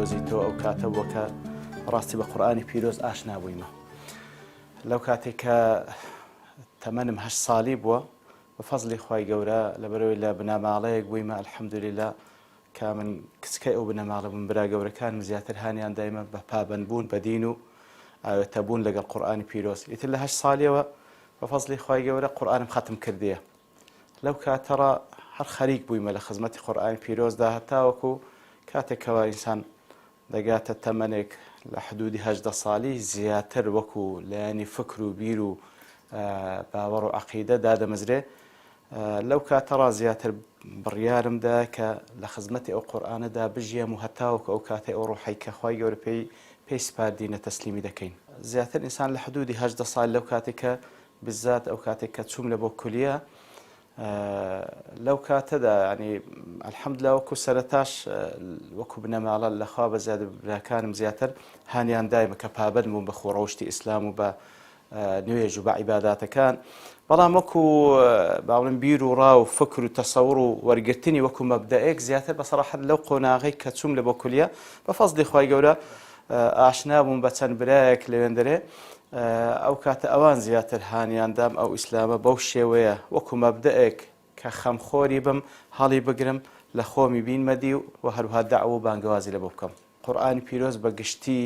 پیرۆزیتەوە ئەو کاتەوە کە ڕاستی بە قورئانی پیرۆز ئاشنا بوویمە. لەو کاتێک کە تەمەنم 8 ساڵی بووە بە فەزلی خوای گەورە لەبەرەوەی لە بنەماڵەیەک بوویمە ئەلحەمدولیلا کە من کچکەی ئەو بنەماڵە بووم. برا گەورەکانم زیاتر هانیان دایمە بە پابەندبوون بە دین و ئاوێتەبوون لەگەڵ قورئانی پیرۆز. ئیتر لە 8 ساڵیەوە بە فەزلی خوای گەورە قورئانم ختم کردیە. لەو کاتەڕە هەر خەریک بوویمە لە خزمەتی قورئانی پیرۆزدا هەتاوەکو کاتێکەوە ئینسان دەگاتە تەمەنێک لە حدودی 18 ساڵی زیاتر وەکو لایەنی فکر و بیر و باوەڕ و عەقیدە دادەمەزرێ. لەو کاتەڕە زیاتر بڕیارمدا کە لە خزمەتی ئەو قورئانەدا بژیم و هەتاوەکو ئەو کاتەی ئەو ڕوحەی کە خوای گەورە پێی سپاردینە تەسلیمی دەکەین. زیاتر ئینسان لە حدودی 18 ساڵ لەو کاتێک کە بالذات ئەو کاتێک کە چووم لە بۆ کولیە لەو کاتەدا ینی ئەلحەمدولیلا وەکو سەرەتاش وەکو بنەماڵە لەخوا بە زیادە براکانم زیاتر هانیان دایمە کە پابەند بووم بە خۆڕەوشتی ئیسلام و بە نوێژ و بە عیباداتەکان. بەڵام وەکو باڵم بیر و ڕاو و فکر و تەسەوڕ و وەرگرتنی وەکو مەبدەئێک زیاتر بەسەراحەت لەو قۆناغەی کە چووم لە بۆ کولیە بە فەزلی خوای گەورە ئاشنا بووم بە چەند برایەک لەوێندەرێ. ئەو کاتە ئەوان زیاتر هانیاندام ئەو ئیسلامە بەو شێوەیە وەکو مەبدەئێک کە خەمخۆری بم هەڵی بگرم لە خۆمی بینمەدی و هەروها دەعوە و بانگەوازی لە بۆ بکەم. قورئانی پیرۆز بە گشتی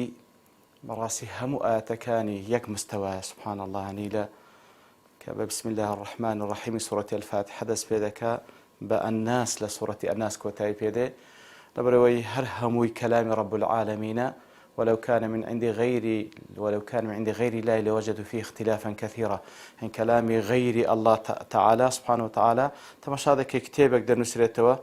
بەڕاستی هەموو ئاەتەکانی یەک مستەوایە سبحان الله هەنی لە کە بە بسم الله الرحمن الرحیم سوورەتی الفاتحە دەست پێ دەکا بە ئەناس لە سوورەتی ئەناس کۆتایی پێدێ لەبەرەوەی هەر هەمووی کەلامی رب العالمینە ولو كان من عند غير الله لوجدوا فيه اختلافا كثيرا. ان كلام غير الله تعالى سبحانه وتعالى تماشا كتابك دنسرتوا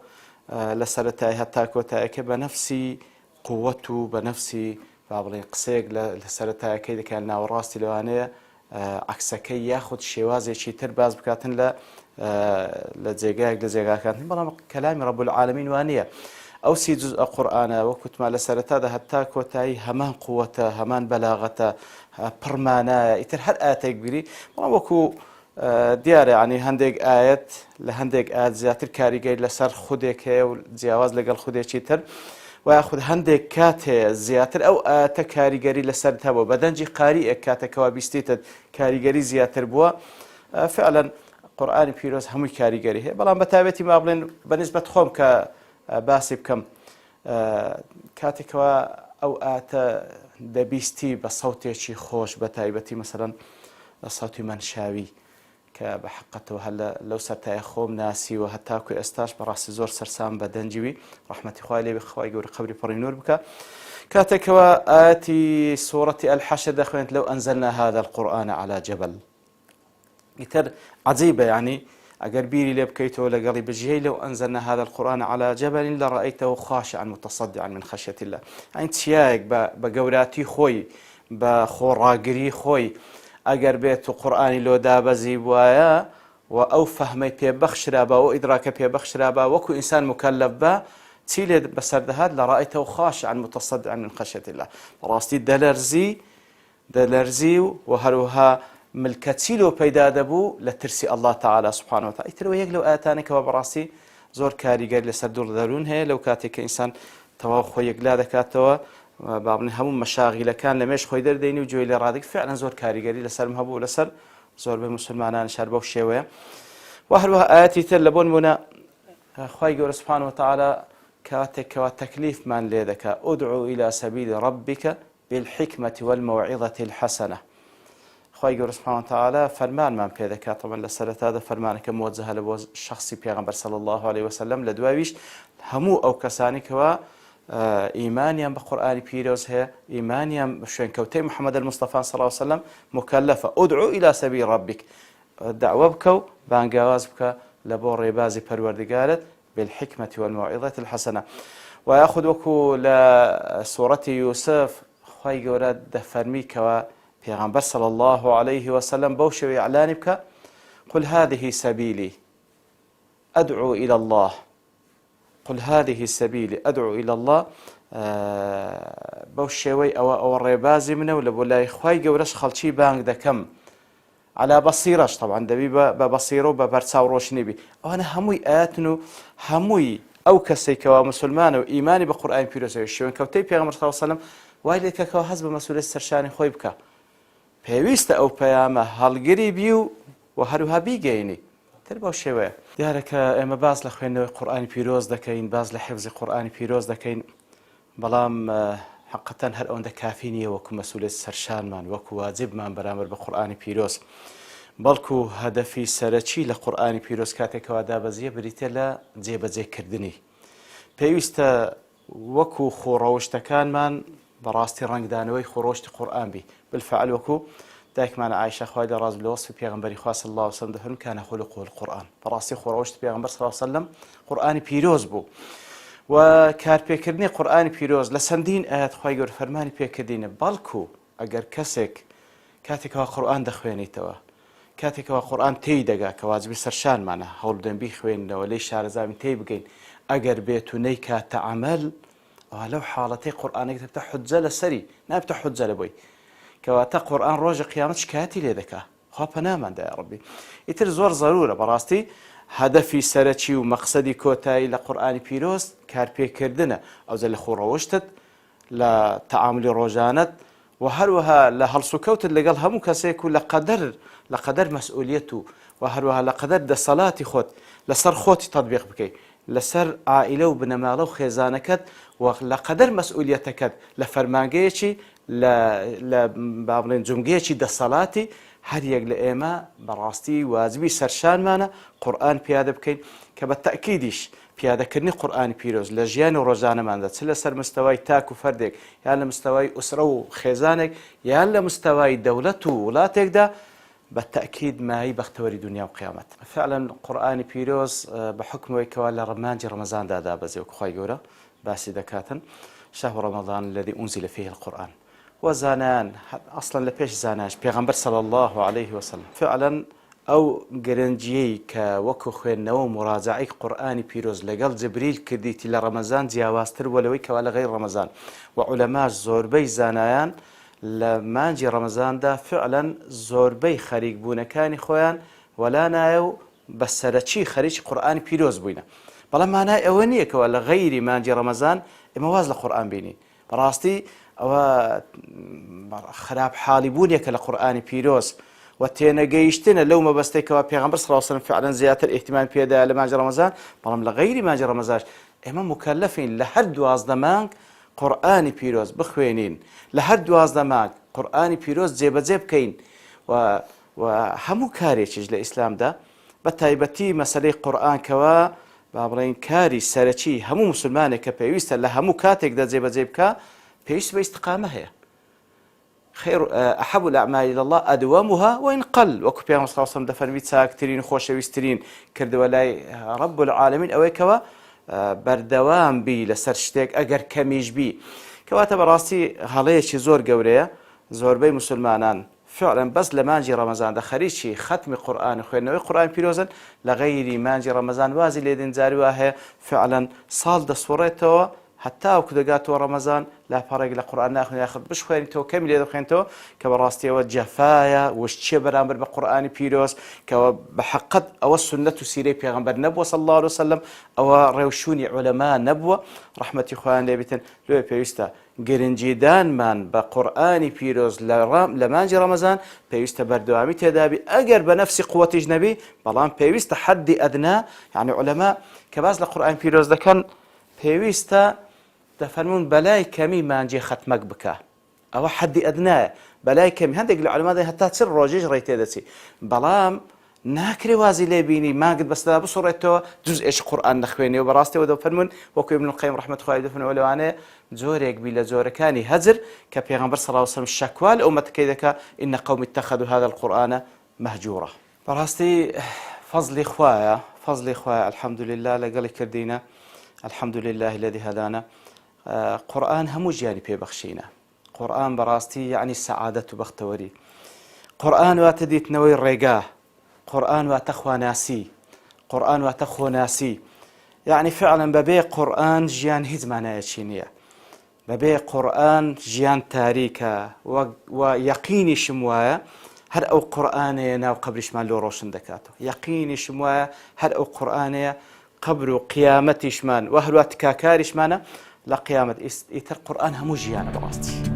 لسرتاي حتى كوتاك بنفسي قوته بنفسي بابلي قسيق لسرتاي كيد كان ناوراستي لوانيه عكسكي ياخذ شوازي شي ترباز بكاتن لا لزيغاك كانت بلا كلام رب العالمين وانيه ئەو 30 جزء قورئانە وەکوتما لە سەرەتادا هەتا کۆتایی هەمان قووەتە هەمان بەلاغەتە پڕمانایە ئیتر هەر ئاەتێک بیری بەڵام وەکو دیارە ینی هەندێک ئاەت لە هەندێک ئاەت زیاتر کاریگەری لەسەر خودێک هەیە و جیاواز لەگەڵ خودێکی تر ویاخود هەندێک کات هەیە زیاتر ئەو ئاەتە کاریگەری لەسەر هەبووە بەدەنجی قاریئێک کاتێکەوە بیستیتت کاریگەری زیاتر بووە. فعلا قورئانی پیرۆز هەمووی کاریگەری هەیە بەڵام بەتایبەتی ما بڵێن بەنسبەت خۆم کە باسی بکەم کاتێکەوە ئەو ئاتە دەبیستی بە سەوتێکی خۆش بە تایبەتی مەسەڵەن لە سەوتی منشاوی کە بە حقەتەوە هەر لەو سەرتایە خۆم ناسیوە هەتاکو ئێستاش بەڕاستی زۆر سەرسام بە دەنجوی ڕەحمەتی خوای لێ بخوای گەورە قەبری پڕی نور بکە. کاتێکەوە ئاەتی سوورەتی الحەشر دەخوێنێت لەو ئەنزەلنا هذا القورئان على جبل. ئیتر عەجیبە ینی ئەگەر بیری لێ بکەیتەوە لەگەڵی بژێی لەو ئەنزەلنا هذا القورئان على جبل لرأيته خاشعا متصدعا من خشية الله. ئەین چیایەک بە گەوراتی خۆی بە خۆڕاگری خۆی ئەگەر بێت و قورئانی لۆ دابەزی وایە و ئەو فەهمەی پێبەخشرا بە ئەو ئیدراکە پێبەخشرا بە وەکو ئینسان مکەلەف بە چی لێ بەسەردەهات لرأيته خاشعا متصدعا من خشية الله. بەڕاستی دەلەرزی و هەروها ملکەتی لۆ پەیدا دەبوو لە ترسی الله تعالى سبحانه وتعالى. ئیترەوە یەک لەو ئاەتانێکەوە بەڕاستی زۆر کاریگەر لەسەر دوور دەروون هەیە لەو کاتێک کە ئینسان تەواو خۆی یەکلا دەکاتەوە با بڵێن هەموو مەشاغیلەکان لە مێش خۆی دەردەینی و گوێی لێ ڕادێک فعلا زۆر کاریگەری لەسەرم هەبوو لەسەر زۆربەی موسڵمانان شار بەو شێوەیە. و هەروەها ئاەتی تر لە بۆ نمونە خوای گەورە سبحانه وتعالى کاتێکەوە تەکلیفمان لێ دەکا ادعو إلى سبيل ربك بالحكمة والموعظة الحسنة. خوای گەورە سبحانه وتعالى فەرمانمان پێ دەکات طبعا لە سەرەتادا فەرمانەکە موجهە لە بۆ شخصی پێغەمبەر صلی الله عليه وسلم لە دواییش هەموو ئەو کەسانی کەوە ئیمانیان بە قورئانی پیرۆز هەیە ئیمانیان بە شوێنکەوتەی محەممەد المستەفا صلی الله عليه وسلم مکەلەفە ادعو إلى سبيل ربك دعوە بکە و بانگاواز بکە لە بۆ ڕێبازی پەروەردگارت بالحكمة والموعظة الحسنة. ويأخذ وەکو لە سوورەتی یوسف خوای گەورە دەفەرمی کەوە پیغمبر صلى الله عليه وسلم بوشوي إعلانك قل هذه سبيلي أدعو إلى الله قل هذه سبيلي أدعو إلى الله بوشوي أو الربازي منه ولا إخوي جورش خلشي بانك دكم على بصيرش طبعا دبي ببصيره ببرساو روشني بي أنا هموي آتنو هموي ئەو کەسێکەوە مسلمانە و ئیمانی بە قورئانی پیرۆزەوە شوێن کەوتەی پێغەمبەر صلی الله علیه و سلم وای لێ کەکەوە هەست بە مەسئولیەت سەرشانی خۆی بکە پێویستە ئەو پەیامە هەڵگری بی و هەروها بیگەینی تر بەو شێوەیە دیارەکە ئێمە باز لە خوێندنەوەی قورئانی پیرۆز دەکەین باز لە حفزی قورئانی پیرۆز دەکەین بەڵام حقیقەتەن هەر ئەوەندە کافی نییە وەکو مەسئولیەت سەرشانمان وەکو واجبمان بەرامبەر بە قورئانی پیرۆز بەڵکو هەدەفی سەرەکی لە قورئانی پیرۆز کاتێکەوە دابەزیە بریتە لە جێبەجێکردنی پێویستە وەکو خۆڕەوشتەکانمان بەڕاستی ڕنگدانەوەی خۆڕۆشتی قورئان بی بالفعل وەکو دایکمانە عایشە خوای لە ڕاز لە وەصفی پێغەمبەری خوا صلی الله علیه و سلم دەفەرمێت کان خولقه القورئان بەڕاستی خۆڕەوشتی پێغەمبەر صلی الله علیه و سلم قورئانی پیرۆز بوو و کارپێکردنی قورئانی پیرۆز لە چەندین ئاەت خوای گەورە فەرمانی پێکردینە بەڵکو ئەگەر کەسێک کاتێکەوە قورئان دەخوێنیتەوە کاتێکەوە قورئان تێی دەگا کە واجبی سەرشانمانە هەوڵ بدەین بیخوێنینەوە لێی شارەزاوین تێی بگەین ئەگەر بێت و نەیکاتە عەمەل ئەوە لەو حاڵەتەی قورئانێک دەبتە حوجە لەسەری نابتە حوجە لەبۆی کەواتە قورئان ڕۆژی قیامەت شکایەتی لێ دەکا خوا پەناماندا یا ڕەبی ئیتر زۆر زەرورە بەڕاستی هەدەفی سەرەکی و مەقسەدی کۆتایی لە قورئانی پیرۆز کارپێکردنە ئەوجا لە خۆڕەوشتت لە تەعاملی ڕۆژانەت و هەروەها لە هەڵسوکەوتت لەگەڵ هەموو کەسێک و لە قەدەر مەسئولیەت و هەروەها لە قەدەر دەسەڵاتی خۆت لەسەر خۆتی تەطبیق بکەیت لەسەر عائیلە و بنەماڵە و خێزانەکەت و لە قەدەر مەسئولیەتەکەت لە فەرمانگەیەکی لە با بڵێن جومگەیەکی دەسەڵاتی هەر یەک لە ئێمە بەڕاستی واجبی سەرشانمانە قورئان پیادە بکەین کە بە تەئکیدیش پیادەکردنی قورئانی پیرۆز لە ژیانی ڕۆژانەماندا چ لەسەر مستەوای تاک و فەردێک یان لە مستەوای ئوسرە و خێزانێک یان لە مستەوای دەوڵەت و وڵاتێکدا بە تەئکید مای بەختەوەری دنیا و قیامەت فعلا قورئانی پیرۆز بە حکمەوەی کەوا لە ڕەمانجی ڕەمەزاندا دابەزێ وەکو خوای گەورە باسی دەکاتن شهر رمضان الذي أنزل فيه القرآن وزانان أصلا لبيش زاناش بيغمبر صلى الله عليه وسلم فعلا أو جرنجي كوكو خوينو مراجعي قرآني بيروز لقال جبريل كديتي لرمضان جياواستر ولويك ولا غير رمضان وعلماء زوربي زانايان لما نجي رمضان دا فعلا زوربي خريق بونكاني خويان ولا نايو بسرتشي خريج قرآني بيروز بوينا بەڵام مانای ئەوە نییە کەوە لە غەیری مانجی ڕەمەزان ئێمە واز لە قورئان بینین بەڕاستی ئەوە خراپ حاڵی بوونیەکە لە قورئانی پیرۆز و تێنەگەیشتنە لەو مەبەستەیەکەوە پێغەمبەر صلی الله علیه و سلم فعلا زیاتر ئیحتیمام پێدایە لە مانجی ڕەمەزان بەڵام لە غەیری مانجی ڕەمەزان ئێمە مکەلەفین لە هەر 12 مانگ قورئانی پیرۆز بخوێنین لە هەر 12 مانگ قورئانی پیرۆز جێبەجێ بکەین و هەموو کارێکیش لە ئیسلامدا بە تایبەتی مەسەلەی قورئان کەوە بابڕین کاری سەرەکی هەموو مسلمانێک کە پێویستە لە هەموو کاتێکدا جێبەجێ بکە پێویست بە ئیستقامە هەیە خير أحب الأعمال إلى الله أدومها وإن قل وەکو پێغەمبەر صلی الله علیه و سلم دەفەرمی چاکترین و خۆشەویستترین کردووە لای رب العالمین ئەوەی کەوە بەردەوام بی لەسەر شتێک ئەگەر کەمیش بی کەواتە بەڕاستی هەڵەیەکی زۆر گەورەیە زۆربەی مسلمانان فعلا بەس لە مانجی ڕەمەزاندا خەریکی ختمی قورئان خوێندنەوەی قورئان پیرۆزن لە غەیری مانجی ڕەمەزان وازی لێدێن جاری وا هەیە فعلا ساڵ دەسوڕێتەوە حتا وەکو دەگاتەوە ڕەمەزان لاپەڕێک لە قورئان ناخوێنی یاخود بشخوێنیتەوە کەمی لێ دەخوێنیتەوە کە بەڕاستیەوە جەفایە وشتیە بەرامبەر بە قورئانی پیرۆز کەوە بەحەقەت ئەوە سونەت و سیرەی پێغەمبەر نەبووە صلی الله علیه وسلم ئەوە ڕێوشوونی عولەما نەبووە ڕەحمەتی خۆیان لێ بیتن لێ پێویستە گرنجیدانمان بە قورئانی پیرۆز لە مانجی ڕەمەزان پێویستە بەردەوامی تێدابی ئەگەر بە نەفسی قووەتیش نەبی بەڵام پێویستە حەدی ئەدنا یعنی عولەما کە باس لە قورئان پیرۆز دەکەن پێویستە دەفەرمون بەلای کەمی مانجی ختمەک بکە ئەوە حەدی ئەدنایە بەلای کەمی هەندێک لە عولەما دەڵێن هەتا چل ڕۆژێش ڕێی تێدەچی بەڵام ناکرێ وازی لێ بینی مانگت بەستەدا بسوڕێتەوە جوزئێکی قورئان نەخوێنی و بەڕاستیەوە دەفەرمون وەکو ئیبن القەیم ڕەحمەتوڵڵی عەلەیه دەفەرمێت لەوانەیە جۆرێک بی لە جۆرەکانی هەجر کە پێغەمبەر صلی الله علیه وسلم شەکوا لە ئومەتەکەی دەکا ئین قەومی اتەخەذوا هذا القورئان مەهجوورا بەڕاستی فەزلی خوایە الحەمدولله لەگەڵی کردینە الحەمدولله الذي هدانا قورئان هەموو ژیانی پێبەخشینە قورئان بەڕاستی یعنی سەعادەت و بەختەوەری قورئان واتە دیتنەوەی ڕێگا قورئان واتە خواناسی قورئان واتە خۆناسی یعنی فعلا بەبێ قورئان ژیان هیچ مانایەکی نییە بەبێ قورئان ژیان تاریکە و یەقینیشم وایە هەر ئەو قورئانەیە ناو قەبریشمان لۆ ڕۆشن دەکاتەوە یەقینیشم وایە هەر ئەو قورئانەیە قبر و قیامەتیشمان و هەروە تکاکاریشمانە لە قیامەت ئیتر قورئان هەموو ژیانە بەڕاستی